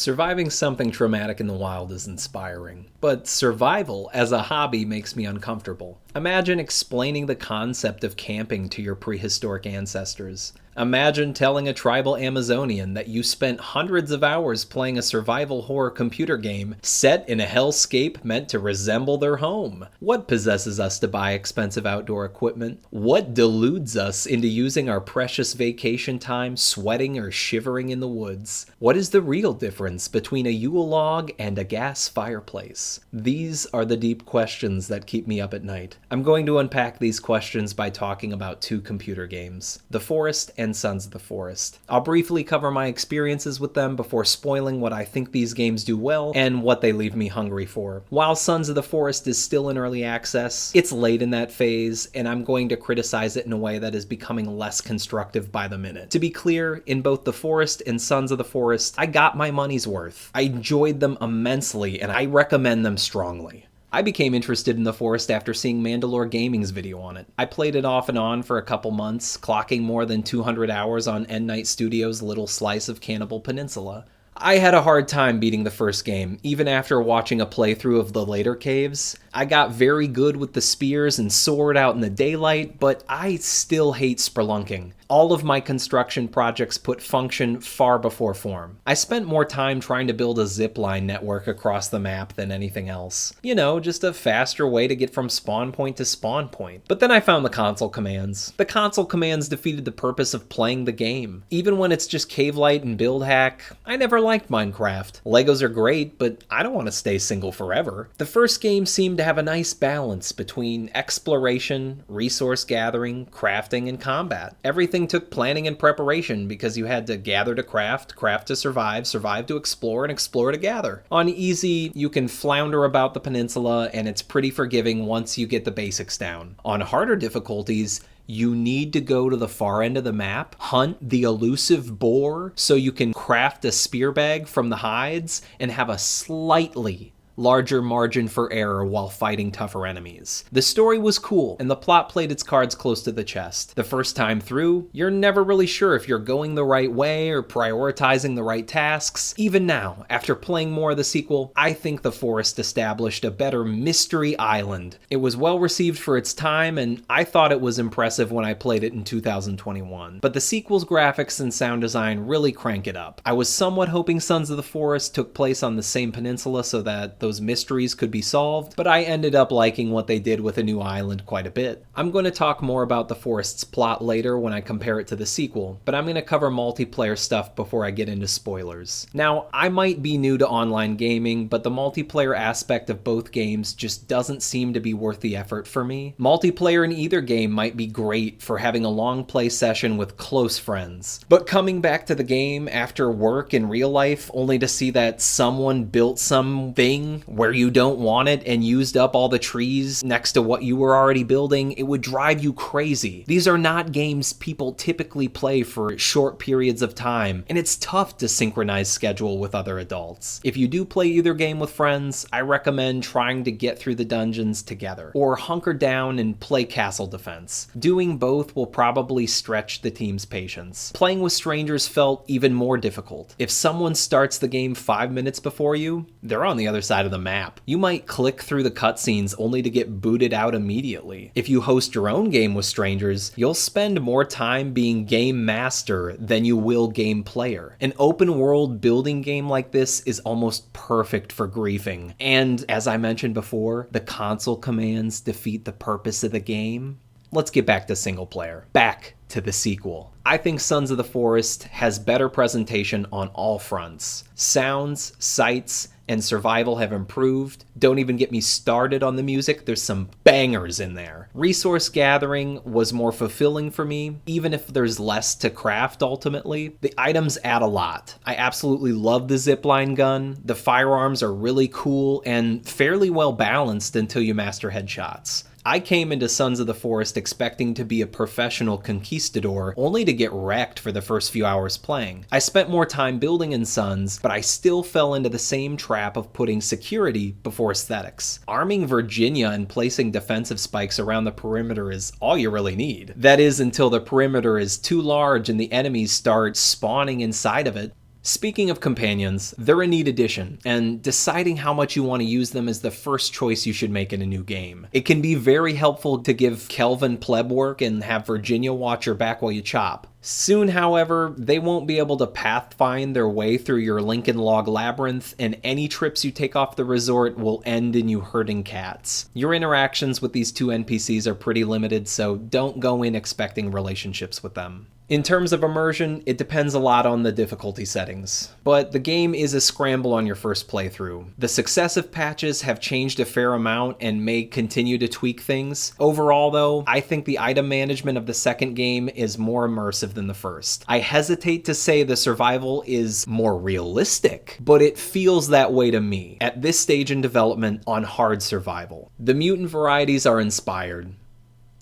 Surviving something traumatic in the wild is inspiring, but survival as a hobby makes me uncomfortable. Imagine explaining the concept of camping to your prehistoric ancestors. Imagine telling a tribal Amazonian that you spent hundreds of hours playing a survival horror computer game set in a hellscape meant to resemble their home. What possesses us to buy expensive outdoor equipment? What deludes us into using our precious vacation time sweating or shivering in the woods? What is the real difference between a Yule log and a gas fireplace? These are the deep questions that keep me up at night. I'm going to unpack these questions by talking about two computer games, The Forest and Sons of the Forest. I'll briefly cover my experiences with them before spoiling what I think these games do well and what they leave me hungry for. While Sons of the Forest is still in early access, it's late in that phase, and I'm going to criticize it in a way that is becoming less constructive by the minute. To be clear, in both The Forest and Sons of the Forest, I got my money's worth. I enjoyed them immensely, and I recommend them strongly. I became interested in The Forest after seeing Mandalore Gaming's video on it. I played it off and on for a couple months, clocking more than 200 hours on End Night Studios' little slice of Cannibal Peninsula. I had a hard time beating the first game, even after watching a playthrough of the later caves. I got very good with the spears and sword out in the daylight, but I still hate spelunking. All of my construction projects put function far before form. I spent more time trying to build a zipline network across the map than anything else. You know, just a faster way to get from spawn point to spawn point. But then I found the console commands. The console commands defeated the purpose of playing the game. Even when it's just cave light and build hack, I never liked Minecraft. Legos are great, but I don't want to stay single forever. The first game seemed to have a nice balance between exploration, resource gathering, crafting, and combat. Everything took planning and preparation because you had to gather to craft, craft to survive, survive to explore, and explore to gather. On easy, you can flounder about the peninsula and it's pretty forgiving once you get the basics down. On harder difficulties, you need to go to the far end of the map, hunt the elusive boar so you can craft a spear bag from the hides and have a slightly larger margin for error while fighting tougher enemies. The story was cool, and the plot played its cards close to the chest. The first time through, you're never really sure if you're going the right way or prioritizing the right tasks. Even now, after playing more of the sequel, I think The Forest established a better mystery island. It was well received for its time, and I thought it was impressive when I played it in 2021. But the sequel's graphics and sound design really crank it up. I was somewhat hoping Sons of the Forest took place on the same peninsula so that those mysteries could be solved, but I ended up liking what they did with a new island quite a bit. I'm going to talk more about The Forest's plot later when I compare it to the sequel, but I'm going to cover multiplayer stuff before I get into spoilers. Now, I might be new to online gaming, but the multiplayer aspect of both games just doesn't seem to be worth the effort for me. Multiplayer in either game might be great for having a long play session with close friends, but coming back to the game after work in real life only to see that someone built something where you don't want it and used up all the trees next to what you were already building, it would drive you crazy. These are not games people typically play for short periods of time, and it's tough to synchronize schedule with other adults. If you do play either game with friends, I recommend trying to get through the dungeons together, or hunker down and play castle defense. Doing both will probably stretch the team's patience. Playing with strangers felt even more difficult. If someone starts the game 5 minutes before you, they're on the other side of the map. You might click through the cutscenes only to get booted out immediately. If you host your own game with strangers, you'll spend more time being game master than you will game player. An open world building game like this is almost perfect for griefing. And as I mentioned before, the console commands defeat the purpose of the game. Let's get back to single player. Back to the sequel. I think Sons of the Forest has better presentation on all fronts. Sounds, sights, and survival have improved. Don't even get me started on the music, there's some bangers in there. Resource gathering was more fulfilling for me, even if there's less to craft ultimately. The items add a lot. I absolutely love the zipline gun. The firearms are really cool and fairly well balanced until you master headshots. I came into Sons of the Forest expecting to be a professional conquistador, only to get wrecked for the first few hours playing. I spent more time building in Sons, but I still fell into the same trap of putting security before aesthetics. Arming Virginia and placing defensive spikes around the perimeter is all you really need. That is, until the perimeter is too large and the enemies start spawning inside of it. Speaking of companions, they're a neat addition, and deciding how much you want to use them is the first choice you should make in a new game. It can be very helpful to give Kelvin pleb work and have Virginia watch your back while you chop. Soon, however, they won't be able to pathfind their way through your Lincoln Log Labyrinth, and any trips you take off the resort will end in you herding cats. Your interactions with these two NPCs are pretty limited, so don't go in expecting relationships with them. In terms of immersion, it depends a lot on the difficulty settings, but the game is a scramble on your first playthrough. The successive patches have changed a fair amount and may continue to tweak things. Overall though, I think the item management of the second game is more immersive than the first. I hesitate to say the survival is more realistic, but it feels that way to me at this stage in development on hard survival. The mutant varieties are inspired.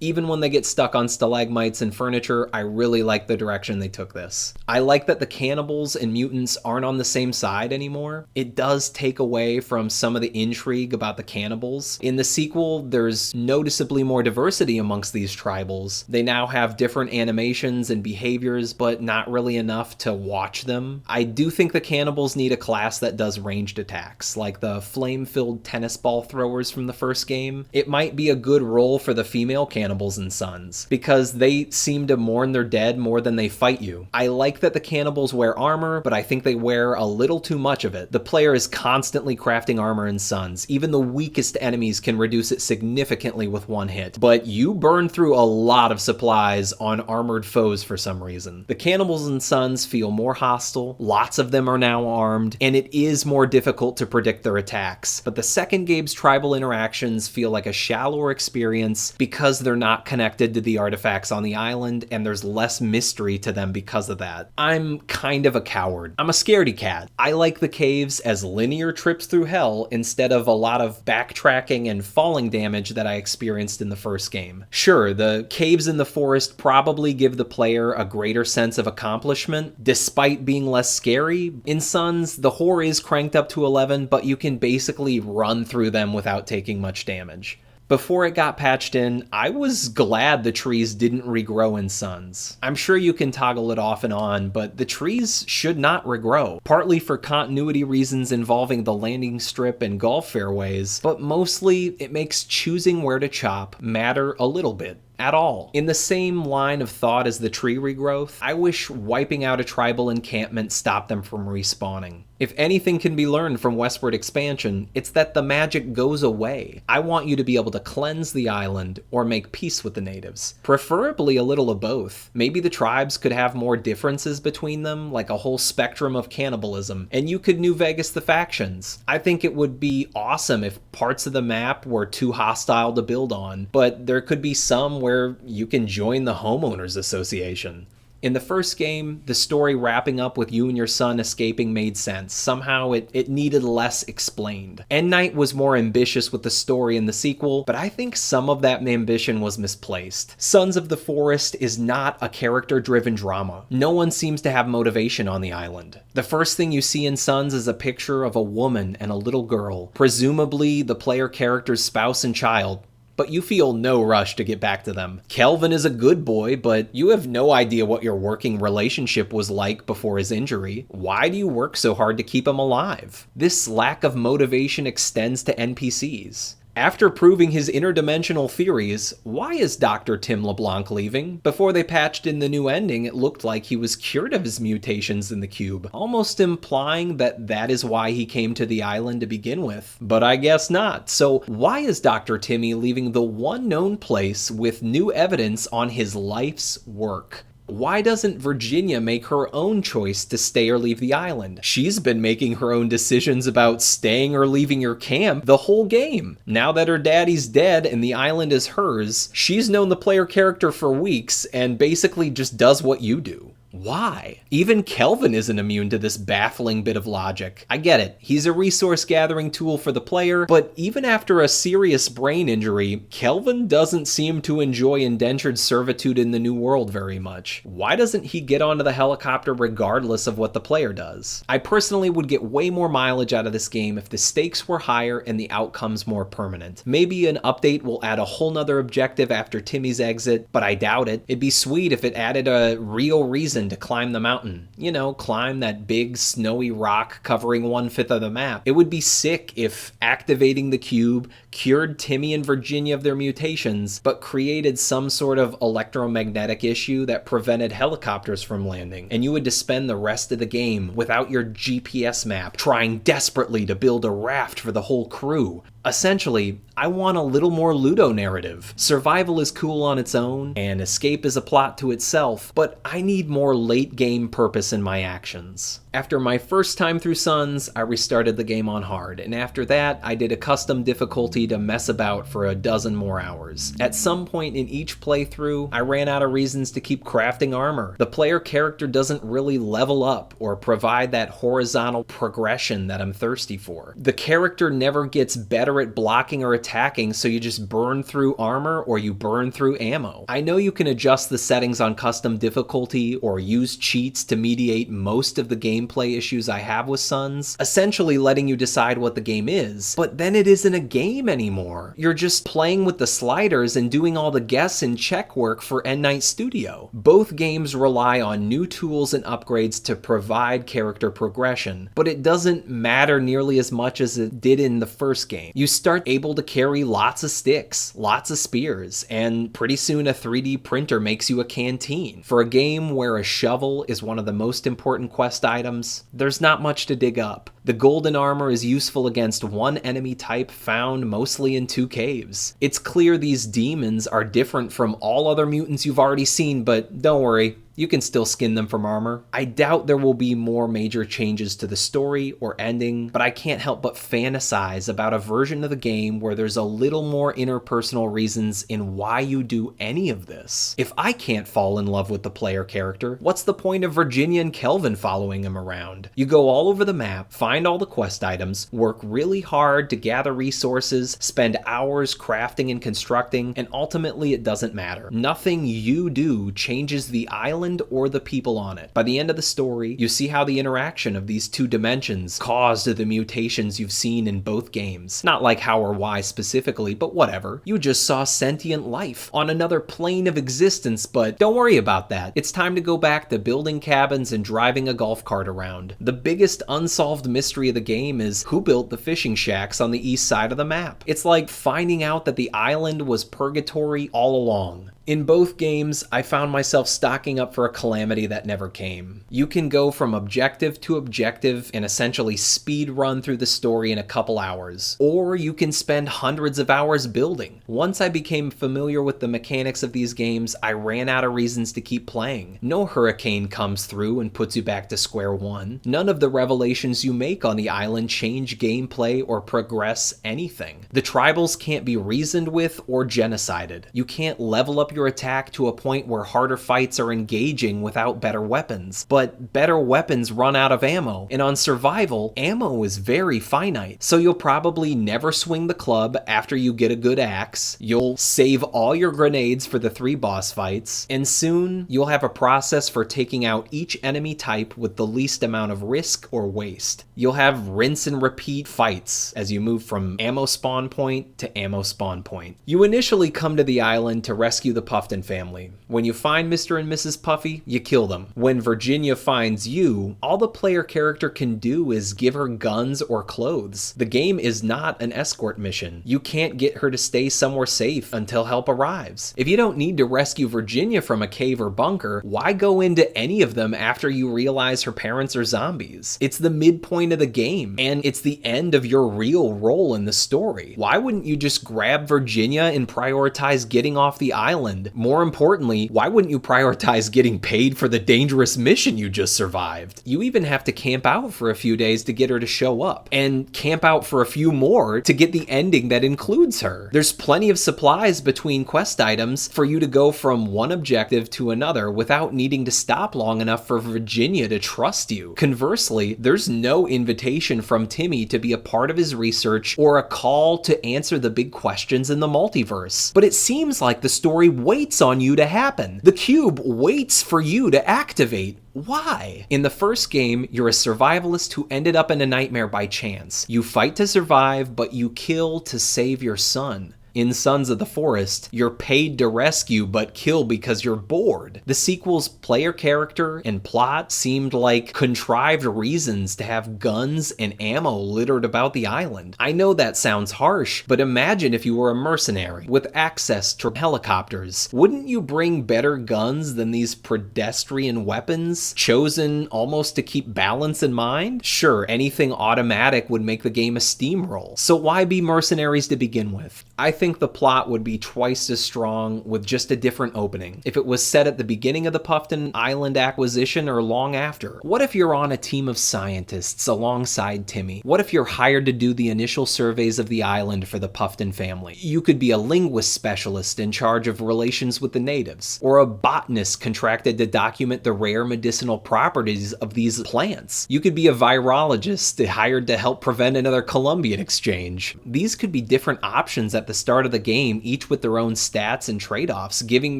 Even when they get stuck on stalagmites and furniture, I really like the direction they took this. I like that the cannibals and mutants aren't on the same side anymore. It does take away from some of the intrigue about the cannibals. In the sequel, there's noticeably more diversity amongst these tribals. They now have different animations and behaviors, but not really enough to watch them. I do think the cannibals need a class that does ranged attacks, like the flame-filled tennis ball throwers from the first game. It might be a good role for the female cannibals and Sons, because they seem to mourn their dead more than they fight you. I like that the cannibals wear armor, but I think they wear a little too much of it. The player is constantly crafting armor in Sons. Even the weakest enemies can reduce it significantly with one hit, but you burn through a lot of supplies on armored foes for some reason. The cannibals and Sons feel more hostile, lots of them are now armed, and it is more difficult to predict their attacks. But the second game's tribal interactions feel like a shallower experience because they're not connected to the artifacts on the island, and there's less mystery to them because of that. I'm kind of a coward. I'm a scaredy cat. I like the caves as linear trips through hell instead of a lot of backtracking and falling damage that I experienced in the first game. Sure, the caves in the forest probably give the player a greater sense of accomplishment, despite being less scary. In Sons, the horror is cranked up to 11, but you can basically run through them without taking much damage. Before it got patched in, I was glad the trees didn't regrow in Sons. I'm sure you can toggle it off and on, but the trees should not regrow, partly for continuity reasons involving the landing strip and golf fairways, but mostly it makes choosing where to chop matter a little bit. At all. In the same line of thought as the tree regrowth, I wish wiping out a tribal encampment stopped them from respawning. If anything can be learned from Westward Expansion, it's that the magic goes away. I want you to be able to cleanse the island or make peace with the natives. Preferably a little of both. Maybe the tribes could have more differences between them, like a whole spectrum of cannibalism, and you could New Vegas the factions. I think it would be awesome if parts of the map were too hostile to build on, but there could be some where you can join the homeowners association. In the first game, the story wrapping up with you and your son escaping made sense. Somehow it needed less explained. End Knight was more ambitious with the story in the sequel, but I think some of that ambition was misplaced. Sons of the Forest is not a character-driven drama. No one seems to have motivation on the island. The first thing you see in Sons is a picture of a woman and a little girl, presumably the player character's spouse and child, but you feel no rush to get back to them. Kelvin is a good boy, but you have no idea what your working relationship was like before his injury. Why do you work so hard to keep him alive? This lack of motivation extends to NPCs. After proving his interdimensional theories, why is Dr. Tim LeBlanc leaving? Before they patched in the new ending, it looked like he was cured of his mutations in the cube, almost implying that that is why he came to the island to begin with. But I guess not. So why is Dr. Timmy leaving the one known place with new evidence on his life's work? Why doesn't Virginia make her own choice to stay or leave the island? She's been making her own decisions about staying or leaving your camp the whole game. Now that her daddy's dead and the island is hers, she's known the player character for weeks and basically just does what you do. Why? Even Kelvin isn't immune to this baffling bit of logic. I get it, he's a resource gathering tool for the player, but even after a serious brain injury, Kelvin doesn't seem to enjoy indentured servitude in the new world very much. Why doesn't he get onto the helicopter regardless of what the player does? I personally would get way more mileage out of this game if the stakes were higher and the outcomes more permanent. Maybe an update will add a whole nother objective after Timmy's exit, but I doubt it. It'd be sweet if it added a real reason reason to climb the mountain. You know, climb that big snowy rock covering 1/5 of the map. It would be sick if activating the cube cured Timmy and Virginia of their mutations, but created some sort of electromagnetic issue that prevented helicopters from landing, and you would just spend the rest of the game without your GPS map, trying desperately to build a raft for the whole crew. Essentially, I want a little more Ludo narrative. Survival is cool on its own, and escape is a plot to itself, but I need more late game purpose in my actions. After my first time through Suns, I restarted the game on hard, and after that, I did a custom difficulty to mess about for a dozen more hours. At some point in each playthrough, I ran out of reasons to keep crafting armor. The player character doesn't really level up or provide that horizontal progression that I'm thirsty for. The character never gets better at blocking or attacking, so you just burn through armor or you burn through ammo. I know you can adjust the settings on custom difficulty or use cheats to mediate most of the gameplay issues I have with Suns, essentially letting you decide what the game is, but then it isn't a game anymore. You're just playing with the sliders and doing all the guess and check work for N-Night Studio. Both games rely on new tools and upgrades to provide character progression, but it doesn't matter nearly as much as it did in the first game. You start able to carry lots of sticks, lots of spears, and pretty soon a 3D printer makes you a canteen. For a game where a shovel is one of the most important quest items, there's not much to dig up. The golden armor is useful against one enemy type found mostly in 2 caves. It's clear these demons are different from all other mutants you've already seen, but don't worry, you can still skin them from armor. I doubt there will be more major changes to the story or ending, but I can't help but fantasize about a version of the game where there's a little more interpersonal reasons in why you do any of this. If I can't fall in love with the player character, what's the point of Virginia and Kelvin following him around? You go all over the map, find all the quest items, work really hard to gather resources, spend hours crafting and constructing, and ultimately it doesn't matter. Nothing you do changes the island or the people on it. By the end of the story, you see how the interaction of these 2 dimensions caused the mutations you've seen in both games. Not like how or why specifically, but whatever. You just saw sentient life on another plane of existence, but don't worry about that. It's time to go back to building cabins and driving a golf cart around. The biggest unsolved mystery of the game is who built the fishing shacks on the east side of the map. It's like finding out that the island was purgatory all along. In both games, I found myself stocking up for a calamity that never came. You can go from objective to objective and essentially speed run through the story in a couple hours, or you can spend hundreds of hours building. Once I became familiar with the mechanics of these games, I ran out of reasons to keep playing. No hurricane comes through and puts you back to square one. None of the revelations you make on the island change gameplay or progress anything. The tribals can't be reasoned with or genocided. You can't level up your attack to a point where harder fights are engaging without better weapons, but better weapons run out of ammo, and on survival, ammo is very finite, so you'll probably never swing the club after you get a good axe, you'll save all your grenades for the 3 boss fights, and soon you'll have a process for taking out each enemy type with the least amount of risk or waste. You'll have rinse and repeat fights as you move from ammo spawn point to ammo spawn point. You initially come to the island to rescue the Puffton family. When you find Mr. and Mrs. Puffy, you kill them. When Virginia finds you, all the player character can do is give her guns or clothes. The game is not an escort mission. You can't get her to stay somewhere safe until help arrives. If you don't need to rescue Virginia from a cave or bunker, why go into any of them after you realize her parents are zombies? It's the midpoint of the game, and it's the end of your real role in the story. Why wouldn't you just grab Virginia and prioritize getting off the island? More importantly, why wouldn't you prioritize getting paid for the dangerous mission you just survived? You even have to camp out for a few days to get her to show up, and camp out for a few more to get the ending that includes her. There's plenty of supplies between quest items for you to go from one objective to another without needing to stop long enough for Virginia to trust you. Conversely, there's no invitation from Timmy to be a part of his research or a call to answer the big questions in the multiverse. But it seems like the story waits on you to happen. The cube waits for you to activate. Why? In the first game, you're a survivalist who ended up in a nightmare by chance. You fight to survive, but you kill to save your son. In Sons of the Forest, you're paid to rescue but kill because you're bored. The sequel's player character and plot seemed like contrived reasons to have guns and ammo littered about the island. I know that sounds harsh, but imagine if you were a mercenary with access to helicopters. Wouldn't you bring better guns than these pedestrian weapons, chosen almost to keep balance in mind? Sure, anything automatic would make the game a steamroll, so why be mercenaries to begin with? I think the plot would be twice as strong with just a different opening. If it was set at the beginning of the Puffton Island acquisition or long after. What if you're on a team of scientists alongside Timmy? What if you're hired to do the initial surveys of the island for the Puffton family? You could be a linguist specialist in charge of relations with the natives, or a botanist contracted to document the rare medicinal properties of these plants. You could be a virologist hired to help prevent another Columbian exchange. These could be different options at the start of the game, each with their own stats and trade-offs, giving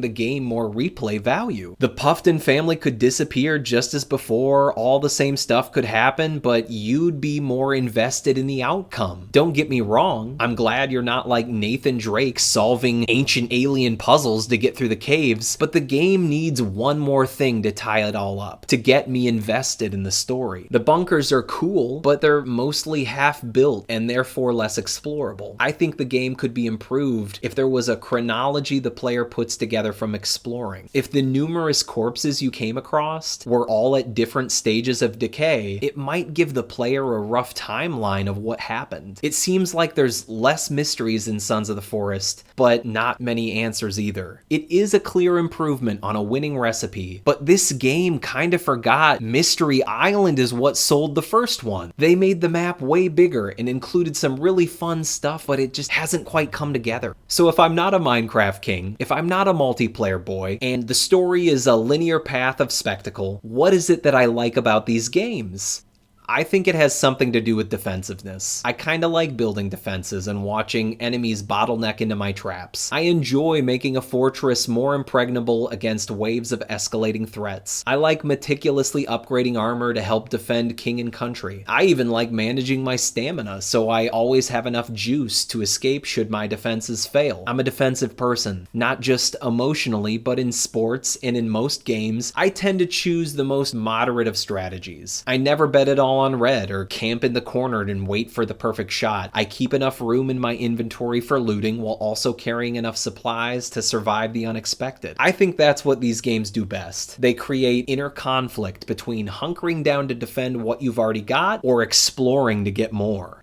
the game more replay value. The Puffton family could disappear just as before, all the same stuff could happen, but you'd be more invested in the outcome. Don't get me wrong, I'm glad you're not like Nathan Drake solving ancient alien puzzles to get through the caves, but the game needs one more thing to tie it all up, to get me invested in the story. The bunkers are cool, but they're mostly half-built and therefore less explorable. I think the game could be improved if there was a chronology the player puts together from exploring. If the numerous corpses you came across were all at different stages of decay, it might give the player a rough timeline of what happened. It seems like there's less mysteries in Sons of the Forest, but not many answers either. It is a clear improvement on a winning recipe, but this game kind of forgot Mystery Island is what sold the first one. They made the map way bigger and included some really fun stuff, but it just hasn't quite come together. So if I'm not a Minecraft king, if I'm not a multiplayer boy, and the story is a linear path of spectacle, what is it that I like about these games? I think it has something to do with defensiveness. I kinda like building defenses and watching enemies bottleneck into my traps. I enjoy making a fortress more impregnable against waves of escalating threats. I like meticulously upgrading armor to help defend king and country. I even like managing my stamina so I always have enough juice to escape should my defenses fail. I'm a defensive person, not just emotionally, but in sports and in most games, I tend to choose the most moderate of strategies. I never bet it all on red or camp in the corner and wait for the perfect shot. I keep enough room in my inventory for looting while also carrying enough supplies to survive the unexpected. I think that's what these games do best. They create inner conflict between hunkering down to defend what you've already got or exploring to get more.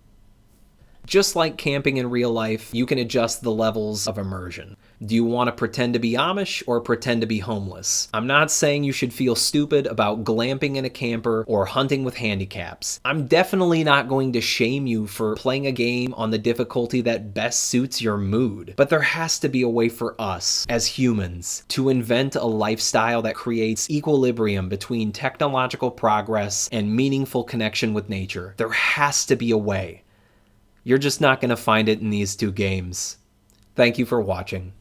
Just like camping in real life, you can adjust the levels of immersion. Do you want to pretend to be Amish or pretend to be homeless? I'm not saying you should feel stupid about glamping in a camper or hunting with handicaps. I'm definitely not going to shame you for playing a game on the difficulty that best suits your mood. But there has to be a way for us, as humans, to invent a lifestyle that creates equilibrium between technological progress and meaningful connection with nature. There has to be a way. You're just not going to find it in these two games. Thank you for watching.